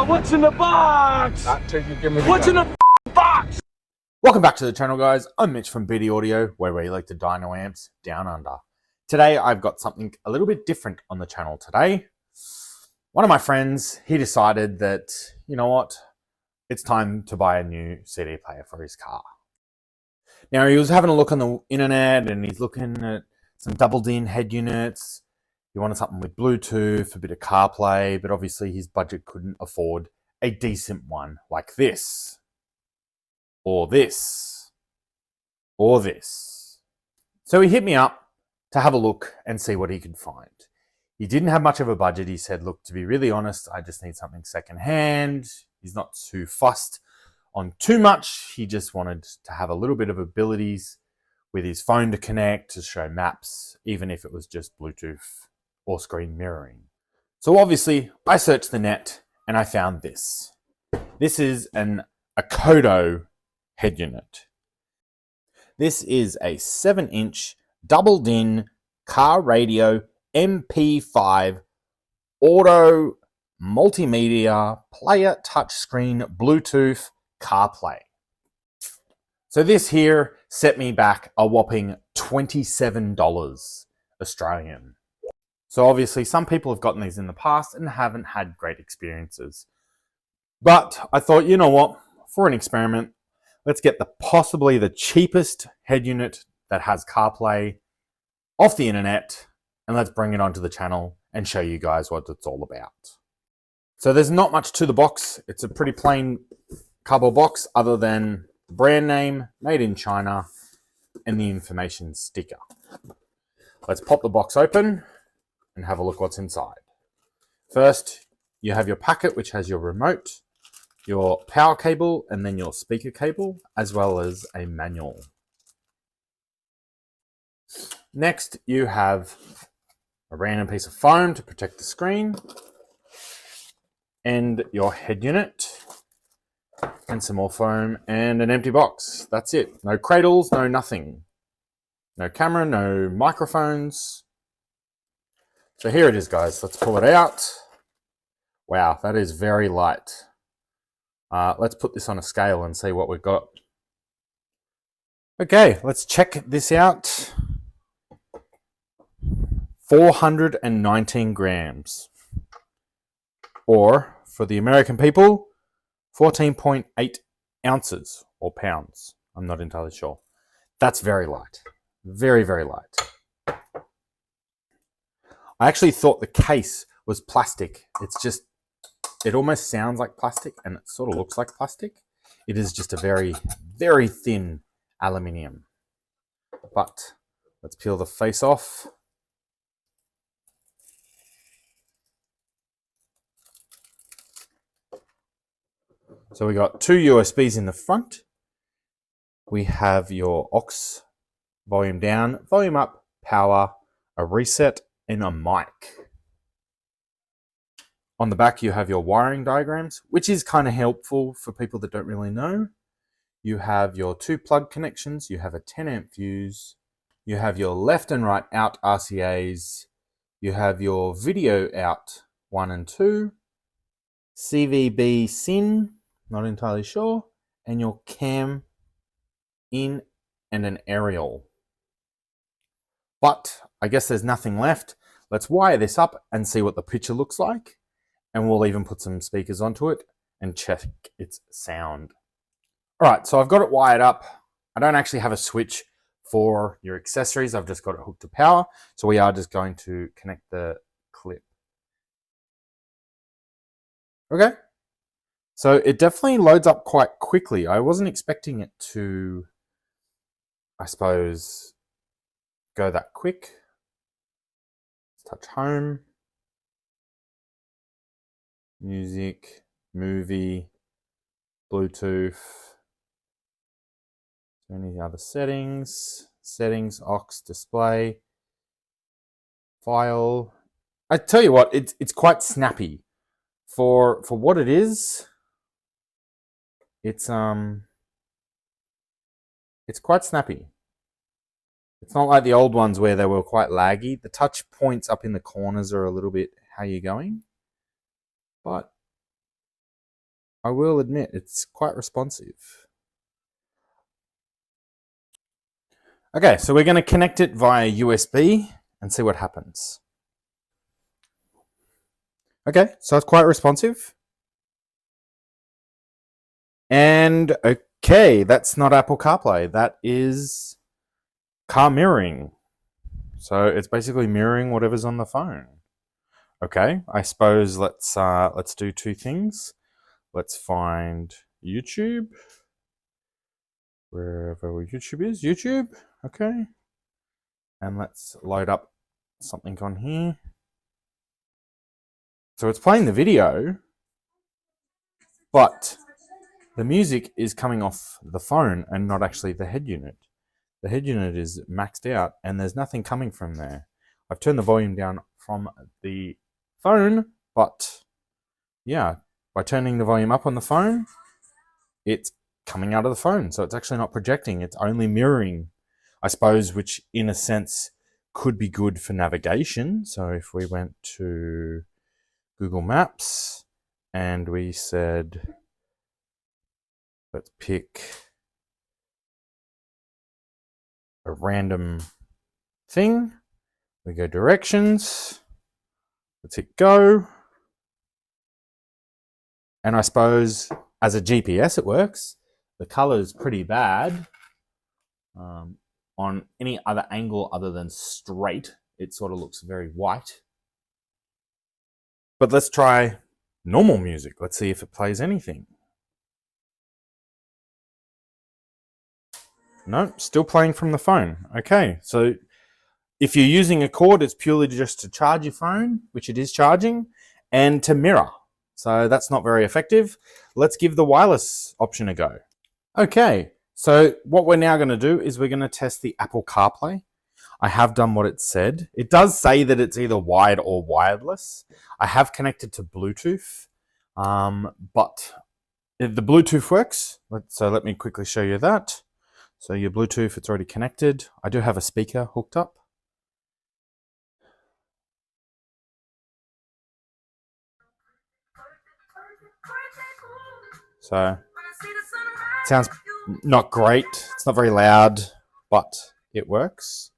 What's in the box? Not till you give me the What's in gun. the box? Welcome back to the channel, guys. I'm Mitch from BD Audio, where we like the dyno amps down under. Today, I've got something a little bit different on the channel today. One of my friends, he decided that, you know what, it's time to buy a new CD player for his car. Now, he was having a look on the internet and he's looking at some double-din head units. He wanted something with Bluetooth, a bit of CarPlay, but obviously his budget couldn't afford a decent one like this, or this, or this. So he hit me up to have a look and see what he could find. He didn't have much of a budget. He said, look, to be really honest, I just need something secondhand. He's not too fussed on too much. He just wanted to have a little bit of abilities with his phone to connect, to show maps, even if it was just Bluetooth or screen mirroring. So obviously, I searched the net and I found this. This is an Akodo head unit. This is a 7-inch double-din car radio MP5 auto multimedia player touchscreen Bluetooth CarPlay. So this here set me back a whopping $27 Australian. So obviously some people have gotten these in the past and haven't had great experiences. But I thought, you know what, for an experiment, let's get possibly the cheapest head unit that has CarPlay off the internet, and let's bring it onto the channel and show you guys what it's all about. So there's not much to the box. It's a pretty plain cardboard box other than the brand name, made in China, and the information sticker. Let's pop the box open and have a look what's inside. First, you have your packet, which has your remote, your power cable, and then your speaker cable, as well as a manual. Next, you have a random piece of foam to protect the screen, and your head unit, and some more foam, and an empty box. That's it. No cradles, no nothing. No camera, no microphones. So here it is, guys. Let's pull it out. Wow, that is very light. Let's put this on a scale and see what we've got. Okay, let's check this out. 419 grams. Or, for the American people, 14.8 ounces or pounds. I'm not entirely sure. That's very light. Very, very light. I actually thought the case was plastic. It's just, it almost sounds like plastic and it sort of looks like plastic. It is just a very, very thin aluminium. But let's peel the face off. So we got two USBs in the front. We have your aux, volume down, volume up, power, a reset, and a mic. On the back, you have your wiring diagrams, which is kind of helpful for people that don't really know. You have your two plug connections. You have a 10 amp fuse. You have your left and right out RCAs. You have your video out 1 and 2. CVB SIN, not entirely sure. And your cam in and an aerial. But I guess there's nothing left. Let's wire this up and see what the picture looks like. And we'll even put some speakers onto it and check its sound. All right, so I've got it wired up. I don't actually have a switch for your accessories. I've just got it hooked to power. So we are just going to connect the clip. Okay. So it definitely loads up quite quickly. I wasn't expecting it to, I suppose, go that quick. Let's touch home. Music, movie, Bluetooth. Any other settings? Settings, aux, display, file. I tell you what, it's quite snappy for what it is. It's quite snappy. It's not like the old ones where they were quite laggy. The touch points up in the corners are a little bit, how you going? But I will admit it's quite responsive. Okay, so we're going to connect it via USB and see what happens. Okay, so it's quite responsive. And okay, that's not Apple CarPlay. That is car mirroring. So it's basically mirroring whatever's on the phone. Okay, I suppose let's do two things. Let's find YouTube, wherever YouTube is. YouTube, okay, and let's load up something on here. So it's playing the video, but the music is coming off the phone and not actually the head unit. The head unit is maxed out and there's nothing coming from there. I've turned the volume down from the phone, but yeah, by turning the volume up on the phone, it's coming out of the phone. So it's actually not projecting, it's only mirroring, I suppose, which in a sense could be good for navigation. So if we went to Google Maps and we said, let's pick a random thing, we go directions, let's hit go. And I suppose as a GPS it works. The color is pretty bad. On any other angle other than straight, it sort of looks very white. But let's try normal music. Let's see if it plays anything. No, still playing from the phone. Okay, so if you're using a cord, it's purely just to charge your phone, which it is charging, and to mirror. So that's not very effective. Let's give the wireless option a go. Okay, so what we're now going to do is we're going to test the Apple CarPlay. I have done what it said. It does say that it's either wired or wireless. I have connected to Bluetooth, but the Bluetooth works. So let me quickly show you that. So your Bluetooth, it's already connected. I do have a speaker hooked up. So it sounds not great. It's not very loud, but it works.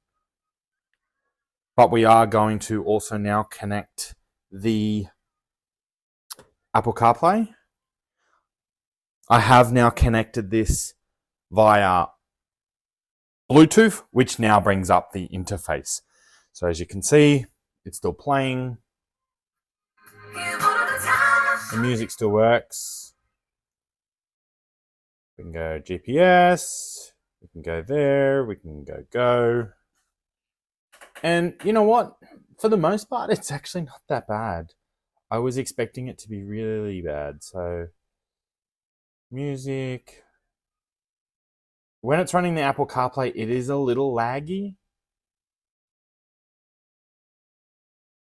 But we are going to also now connect the Apple CarPlay. I have now connected this via Bluetooth, which now brings up the interface. So as you can see, it's still playing. The music still works. We can go GPS, we can go there, we can go. And you know what? For the most part, it's actually not that bad. I was expecting it to be really bad. So music. When it's running the Apple CarPlay, it is a little laggy.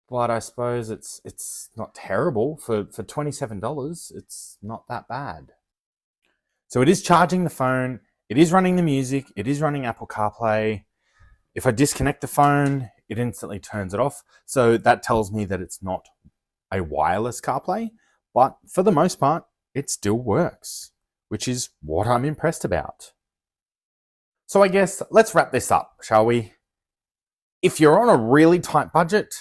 But I suppose it's not terrible. For $27, it's not that bad. So it is charging the phone, it is running the music, it is running Apple CarPlay. If I disconnect the phone, it instantly turns it off. So that tells me that it's not a wireless CarPlay, but for the most part, it still works, which is what I'm impressed about. So I guess let's wrap this up, shall we? If you're on a really tight budget,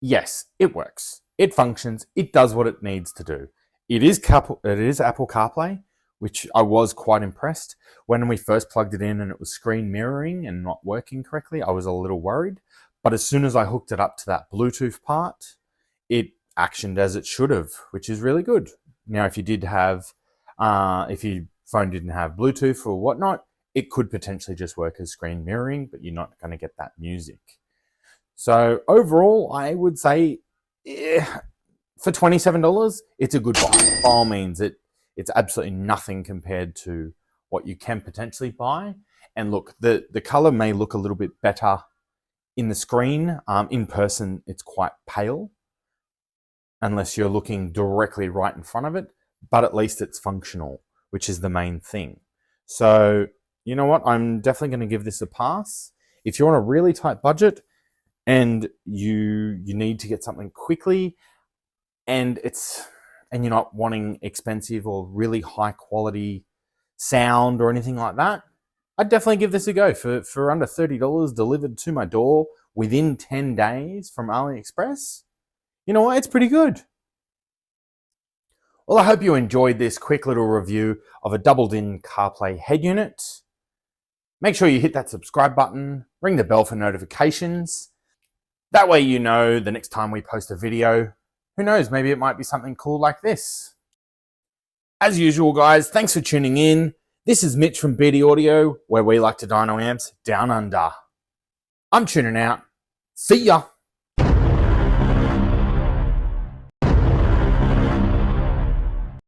yes, it works. It functions. It does what it needs to do. It is Apple CarPlay, which I was quite impressed. When we first plugged it in and it was screen mirroring and not working correctly, I was a little worried. But as soon as I hooked it up to that Bluetooth part, it actioned as it should have, which is really good. Now, if you did have, if your phone didn't have Bluetooth or whatnot, it could potentially just work as screen mirroring, but you're not going to get that music. So overall, I would say for $27, it's a good buy. By all means, it's absolutely nothing compared to what you can potentially buy. And look, the color may look a little bit better in the screen. In person, it's quite pale, unless you're looking directly right in front of it, but at least it's functional, which is the main thing. So, you know what? I'm definitely going to give this a pass. If you're on a really tight budget and you need to get something quickly, and and you're not wanting expensive or really high quality sound or anything like that, I'd definitely give this a go. For under $30 delivered to my door within 10 days from AliExpress, you know what? It's pretty good. Well, I hope you enjoyed this quick little review of a doubled-in CarPlay head unit. Make sure you hit that subscribe button, ring the bell for notifications. That way you know the next time we post a video. Who knows, maybe it might be something cool like this. As usual, guys, thanks for tuning in. This is Mitch from BD Audio, where we like to dyno amps down under. I'm tuning out. See ya.